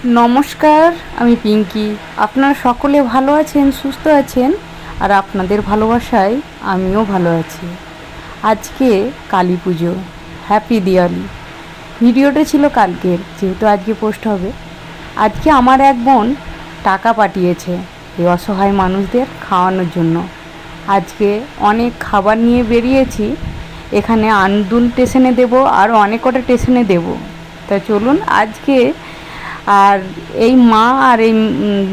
নমস্কার, আমি পিঙ্কি। আপনারা সকলে ভালো আছেন, সুস্থ আছেন, আর আপনাদের ভালোবাসায় আমিও ভালো আছি। আজকে কালী পুজো, হ্যাপি দিওয়ালি। ভিডিওটা ছিল কালকের, যেহেতু আজকে পোস্ট হবে। আজকে আমার এক বোন টাকা পাঠিয়েছে এই অসহায় মানুষদের খাওয়ানোর জন্য। আজকে অনেক খাবার নিয়ে বেরিয়েছি, এখানে আন্দুল স্টেশনে দেবো আর অনেক কটা স্টেশনে দেবো। তা চলুন আজকে। আর এই মা আর এই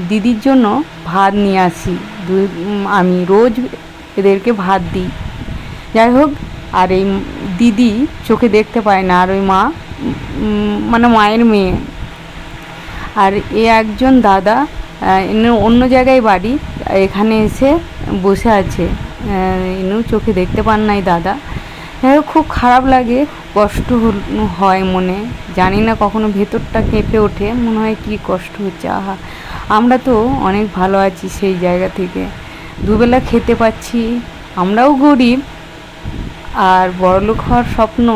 দিদির জন্য ভাত নিয়ে আসি। আমি রোজ এদেরকে ভাত দিই। যাই হোক, আর এই দিদি চোখে দেখতে পায় না, আর ওই মা মানে মায়ের মেয়ে। আর এ একজন দাদা অন্য জায়গায় বাড়ি, এখানে এসে বসে আছে। ইনিও চোখে দেখতে পান নাই দাদা। যাই হোক, খুব খারাপ লাগে, কষ্ট হয় মনে। জানি না, কখনো ভেতরটা কেঁপে ওঠে, মনে হয় কী কষ্ট হচ্ছে। আহা, আমরা তো অনেক ভালো আছি সেই জায়গা থেকে, দুবেলা খেতে পাচ্ছি। আমরাও গরিব, আর বড়লোক হওয়ার স্বপ্ন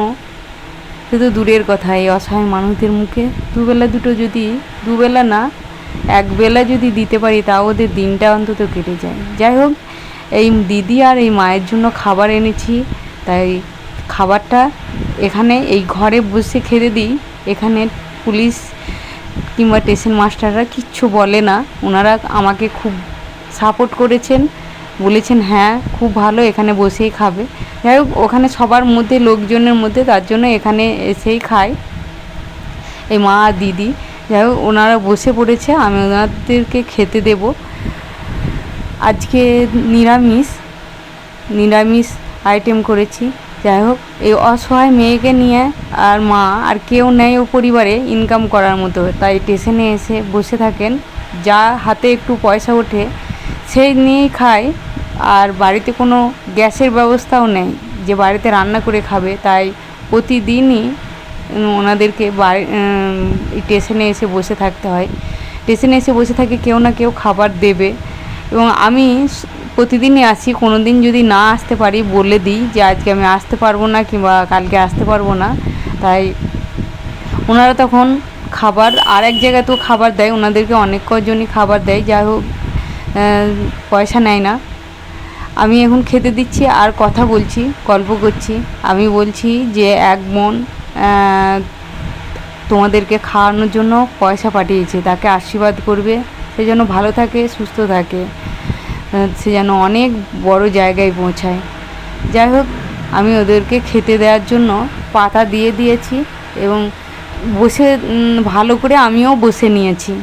শুধু দূরের কথা। এই অসহায় মানুষদের মুখে দুবেলা দুটো, যদি দুবেলা না একবেলা যদি দিতে পারি, তাও ওদের দিনটা অন্তত কেটে যায়। যাই হোক, এই দিদি আর এই মায়ের জন্য খাবার এনেছি, তাই খাবারটা এখানে এই ঘরে বসে খেতে দিই। এখানে পুলিশ কিংবা স্টেশন মাস্টাররা কিচ্ছু বলে না। ওনারা আমাকে খুব সাপোর্ট করেছেন, বলেছেন হ্যাঁ খুব ভালো, এখানে বসেই খাবে। যাই হোক, ওখানে সবার মধ্যে, লোকজনের মধ্যে, তার জন্য এখানে এসেই খায় এই মা আর দিদি। যাই হোক, ওনারা বসে পড়েছে, আমি ওনাদেরকে খেতে দেব। আজকে নিরামিষ আইটেম করেছি। যাই হোক, এই অসহায় মেয়েকে নিয়ে আর মা আর কেউ নেই ও পরিবারে ইনকাম করার মতো, তাই স্টেশনে এসে বসে থাকেন। যা হাতে একটু পয়সা ওঠে সেই নিয়েই খায়। আর বাড়িতে কোনো গ্যাসের ব্যবস্থাও নেই যে বাড়িতে রান্না করে খাবে, তাই প্রতিদিনই ওনাদেরকে স্টেশনে এসে বসে থাকতে হয়। স্টেশনে এসে বসে থাকে, কেউ না কেউ খাবার দেবে। এবং আমি প্রতিদিনই আসি, কোনো দিন যদি না আসতে পারি বলে দিই যে আজকে আমি আসতে পারবো না কিংবা কালকে আসতে পারবো না। তাই ওনারা তখন খাবার আর এক জায়গাতেও খাবার দেয়, ওনাদেরকে অনেক কজনই খাবার দেয়। যাই হোক, পয়সা নেয় না। আমি এখন খেতে দিচ্ছি আর কথা বলছি, গল্প করছি। আমি বলছি যে এক বোন তোমাদেরকে খাওয়ানোর জন্য পয়সা পাঠিয়েছে, তাকে আশীর্বাদ করবে, সে যেন ভালো থাকে, সুস্থ থাকে, সে যেন অনেক বড় জায়গায় পৌঁছায়। যাই হোক, আমি ওদেরকে খেতে দেওয়ার জন্য পাতা দিয়ে দিয়েছি এবং বসে ভালো করে আমিও বসে নিয়েছি।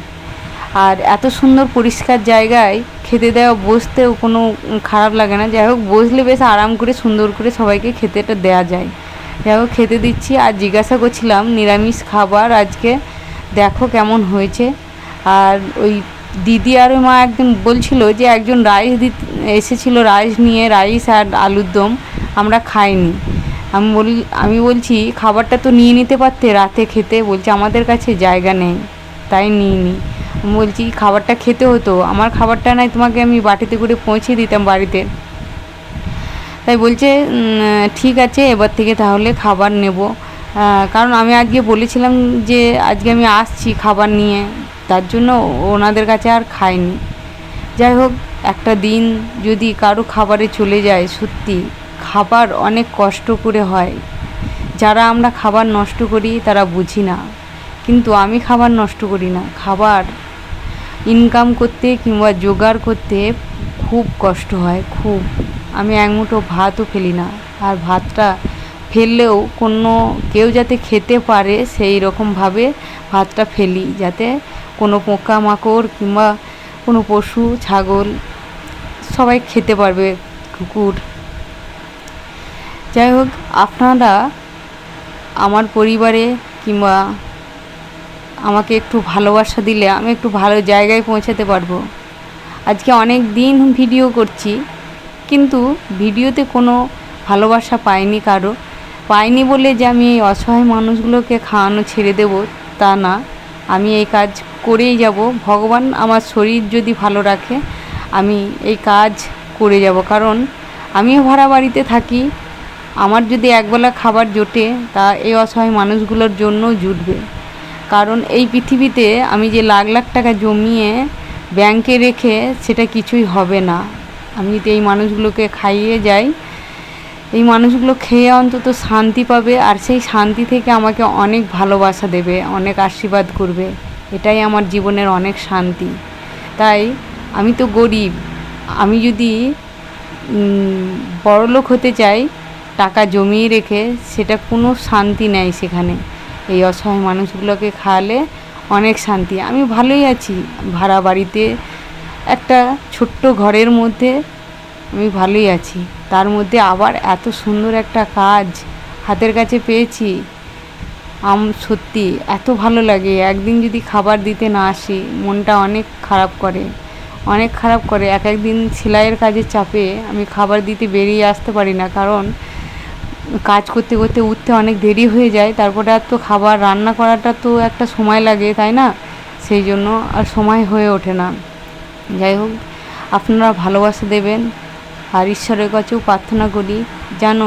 আর এত সুন্দর পরিষ্কার জায়গায় খেতে দেওয়া, বসতেও কোনো খারাপ লাগে না। যাই হোক, বসলে বেশ আরাম করে সুন্দর করে সবাইকে খেতেটা দেওয়া যায়। যাই হোক, খেতে দিচ্ছি। আর জিজ্ঞাসা করছিলাম নিরামিষ খাবার আজকে দেখো কেমন হয়েছে। আর ওই দিদি আর মা একজন বলছিল যে একজন রাইস এসেছিলো, রাইস নিয়ে, রাইস আর আলুর দম, আমরা খাইনি। আমি বলছি খাবারটা তো নিয়ে নিতে পারতে রাতে খেতে। বলছে আমাদের কাছে জায়গা নেই, তাই নিইনি। আমি বলছি খাবারটা খেতে হতো, আমার খাবারটা নাই তোমাকে আমি বাটিতে করে পৌঁছে দিতাম বাড়িতে। তাই বলছে ঠিক আছে, এবার থেকে তাহলে খাবার নেব। কারণ আমি আজকে বলেছিলাম যে আজকে আমি আসছি খাবার নিয়ে, তার জন্য ওনাদের কাছে আর খাইনি। যাই হোক, একটা দিন যদি কারো খাবারে চলে যায়, সত্যি খাবার অনেক কষ্ট করে হয়। যারা আমরা খাবার নষ্ট করি তারা বুঝি না, কিন্তু আমি খাবার নষ্ট করি না। খাবার ইনকাম করতে কিংবা জোগাড় করতে খুব কষ্ট হয়, খুব। আমি এক মুঠো ভাতও ফেলি না, আর ভাতটা ফেললেও কোনো কেউ যাতে খেতে পারে সেই রকমভাবে ভাতটা ফেলি, যাতে কোনো পোকামাকড় কিংবা কোনো পশু, ছাগল সবাই খেতে পারবে, কুকুর। যাই হোক, আপনারা আমার পরিবারে কিংবা আমাকে একটু ভালোবাসা দিলে আমি একটু ভালো জায়গায় পৌঁছাতে পারবো। আজকে অনেক দিন ভিডিও করছি, কিন্তু ভিডিওতে কোনো ভালোবাসা পাইনি বলে যে আমি এই অসহায় মানুষগুলোকে খাওয়ানো ছেড়ে দেব তা না। আমি এই কাজ করেই যাব। ভগবান আমার শরীর যদি ভালো রাখে, আমি এই কাজ করে যাব। কারণ আমিও ভাড়া বাড়িতে থাকি, আমার যদি একবেলা খাবার জোটে তা এই অসহায় মানুষগুলোর জন্য জুটবে। কারণ এই পৃথিবীতে আমি যে লাখ লাখ টাকা জমিয়ে ব্যাংকে রেখে সেটা কিছুই হবে না। আমি যদি এই মানুষগুলোকে খাইয়ে যাই, এই মানুষগুলো খেয়ে অন্তত শান্তি পাবে, আর সেই শান্তি থেকে আমাকে অনেক ভালোবাসা দেবে, অনেক আশীর্বাদ করবে। এটাই আমার জীবনের অনেক শান্তি। তাই আমি তো গরিব, আমি যদি বড়লোক হতে চাই টাকা জমিয়ে রেখে, সেটা কোনো শান্তি নেই সেখানে। এই অসহায় মানুষগুলোকে খাওয়ালে অনেক শান্তি। আমি ভালোই আছি, ভাড়া বাড়িতে একটা ছোট্ট ঘরের মধ্যে আমি ভালোই আছি। তার মধ্যে আবার এত সুন্দর একটা কাজ হাতের কাছে পেয়েছি, সত্যি এত ভালো লাগে। একদিন যদি খাবার দিতে না আসি, মনটা অনেক খারাপ করে, অনেক খারাপ করে। এক একদিন সেলাইয়ের কাজের চাপে আমি খাবার দিতে বেরিয়ে আসতে পারি না, কারণ কাজ করতে করতে উঠতে অনেক দেরি হয়ে যায়। তারপরে আর তো খাবার রান্না করাটা তো একটা সময় লাগে, তাই না? সেই জন্য আর সময় হয়ে ওঠে না। যাই হোক, আপনারা ভালোবাসা দেবেন, আর ঈশ্বরের কাছেও প্রার্থনা করি যেন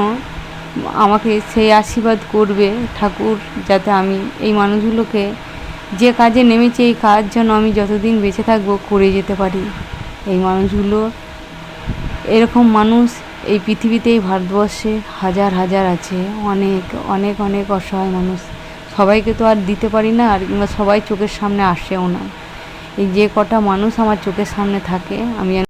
আমাকে সেই আশীর্বাদ করবে ঠাকুর, যাতে আমি এই মানুষগুলোকে যে কাজে নেমেছি, এই কাজ যেন আমি যতদিন বেঁচে থাকবো করে যেতে পারি। এই মানুষগুলো, এরকম মানুষ এই পৃথিবীতে, এই ভারতবর্ষে হাজার হাজার আছে, অনেক অনেক অনেক অসহায় মানুষ। সবাইকে তো আর দিতে পারি না, আর কিংবা সবাই চোখের সামনে আসেও না। এই যে কটা মানুষ আমার চোখের সামনে থাকে, আমি